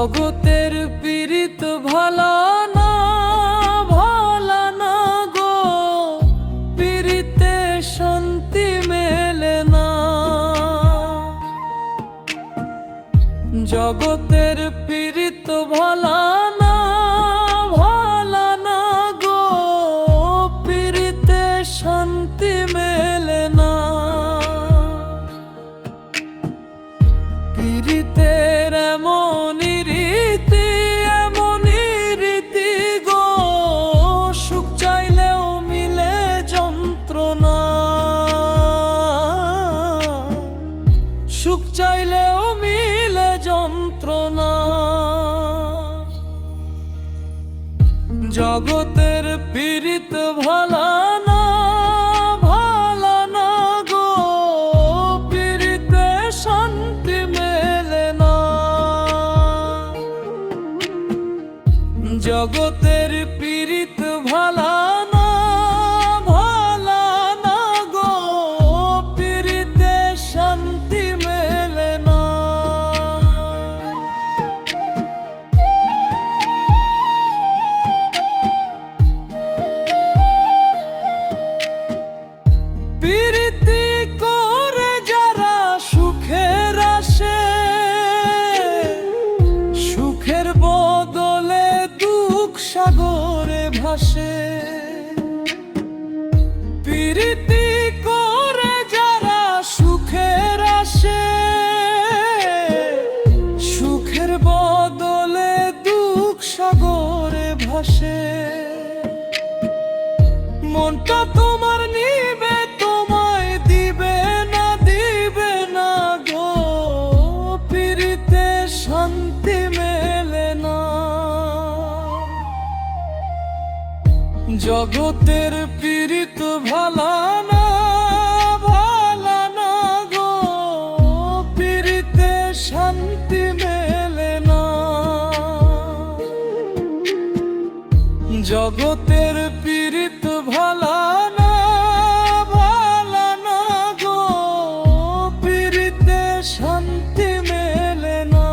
জগতের পীড়িত ভালা না, ভালা না গো, পীড়িতে শান্তি মেলে না। জগতের পীড়িত ভালা না, ভালা না গো, পীড়িতে শান্তি মেলে না। পীড়িতের এমনই রীতি, এমনই রীতি গো, সুখ চাইলেও মিলে যন্ত্রণা, সুখ চাইলেও মিলে যন্ত্রণা। জগতের পীড়িত ভালা না, ভালা না গো, পীড়িতে শান্তি মেলে না। জগতের পীড়িত ভালা না, ভালা না গো, পীড়িতে শান্তি মেলে না। পীড়িতি করে যারা সুখের আসে, সুখের বদলে দুঃখ সাগরে ভাসে। পীড়িতি করে যারা সুখের আসে, সুখের বদলে দুঃখ সাগরে ভাসে। মনটা তোমার নিবে, তোমায় দিবে না, দিবে না গো, পীড়িতে শান্তি মেলে না। জগতের পীড়িত ভালা না, ভালা না গো, পীড়িতে শান্তি মেলে না। জগতের পীড়িত ভালা না, ভালা না গো, পীড়িতে শান্তি মেলে না।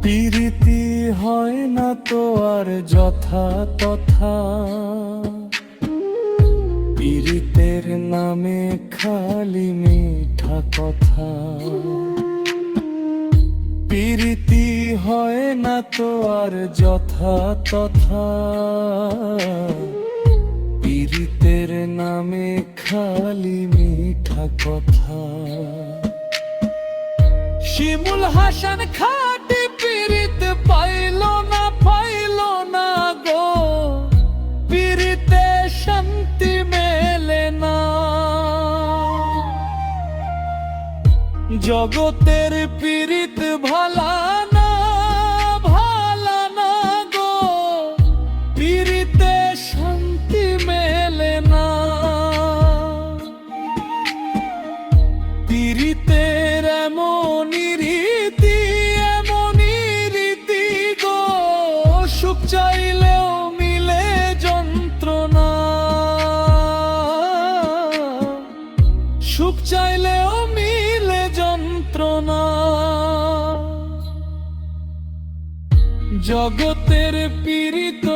পীড়িতি হয় না তো আর যথা তথা, পীড়িতের নামে খালি মিঠা কথা। পীড়িতি হয় না তো আর যথা তথা, পীড়িতের নামে খালি মিঠা কথা। শিমুল হাসান খাটি পীড়িত পাইল না, পাইল না গো, পীড়িতে শান্তি মেলে না। জগতের পীড়িত ভালা না, ভালা না গো, পীড়িতে শান্তি মেলে না। পীড়িতের এমনই রীতি, এমনই রীতি গো, সুখ চাইলেও মিলে যন্ত্রণা, সুখ চাইলেও মিলে যন্ত্রণা। জগতের পীড়িত